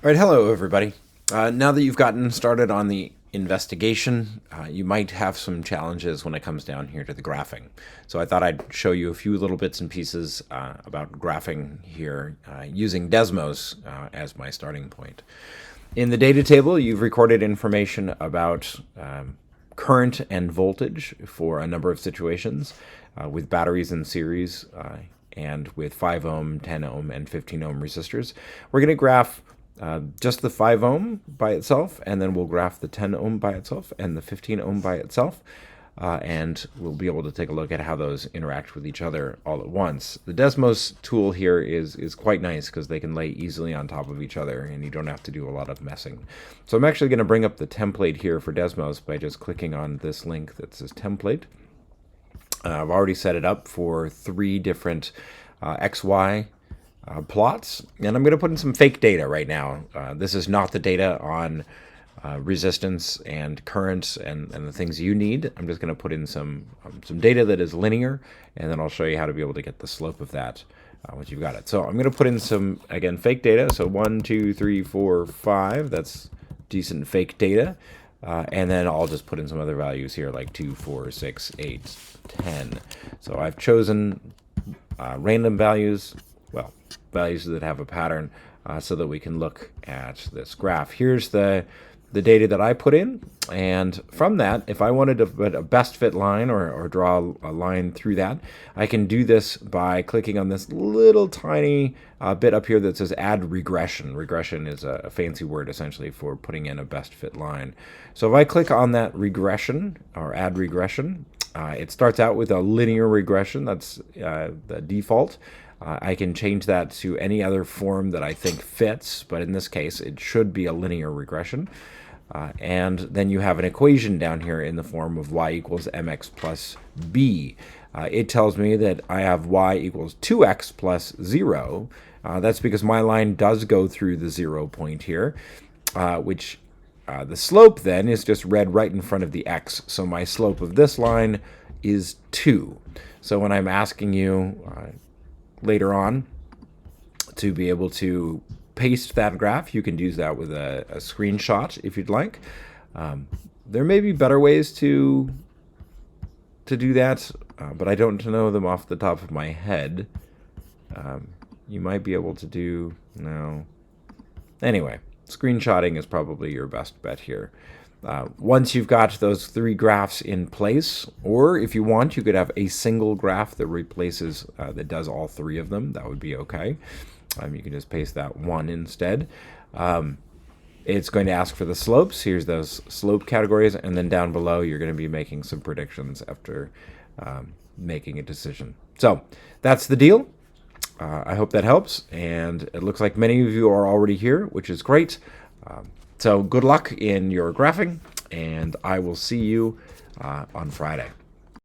All right, hello everybody. Now that you've gotten started on the investigation, you might have some challenges when it comes down here to the graphing. So I thought I'd show you a few little bits and pieces about graphing here using Desmos as my starting point. In the data table, you've recorded information about current and voltage for a number of situations with batteries in series and with 5 ohm, 10 ohm, and 15 ohm resistors. We're going to graph just the 5 ohm by itself, and then we'll graph the 10 ohm by itself and the 15 ohm by itself, and we'll be able to take a look at how those interact with each other all at once. The Desmos tool here is quite nice because they can lay easily on top of each other and you don't have to do a lot of messing. So I'm actually going to bring up the template here for Desmos by just clicking on this link that says template. I've already set it up for 3 different XY plots, and I'm going to put in some fake data right now. This is not the data on resistance and currents and the things you need. I'm just going to put in some data that is linear, and then I'll show you how to be able to get the slope of that once you've got it. So I'm going to put in some, again, fake data. So 1, 2, 3, 4, 5. That's decent fake data. And then I'll just put in some other values here like 2, 4, 6, 8, 10. So I've chosen random values, well, values that have a pattern so that we can look at this graph. Here's the data that I put in, and from that, if I wanted to put a best fit line or draw a line through that, I can do this by clicking on this little tiny bit up here that says add regression. Regression is a fancy word essentially for putting in a best fit line. So if I click on that regression or add regression, it starts out with a linear regression. That's the default. I can change that to any other form that I think fits, but in this case, it should be a linear regression. And then you have an equation down here in the form of y equals mx plus b. It tells me that I have y equals 2x plus 0. That's because my line does go through the 0 point here, which the slope then is just read right in front of the x. So my slope of this line is 2. So when I'm asking you later on to be able to paste that graph, you can use that with a screenshot if you'd like. There may be better ways to do that, but I don't know them off the top of my head. You might be able to do, no. Anyway, screenshotting is probably your best bet here. Once you've got those 3 graphs in place, or if you want, you could have a single graph that replaces, that does all 3 of them. That would be okay. You can just paste that 1 instead. It's going to ask for the slopes. Here's those slope categories, and then down below, you're going to be making some predictions after making a decision. So that's the deal. I hope that helps, and it looks like many of you are already here, which is great. So good luck in your graphing, and I will see you on Friday.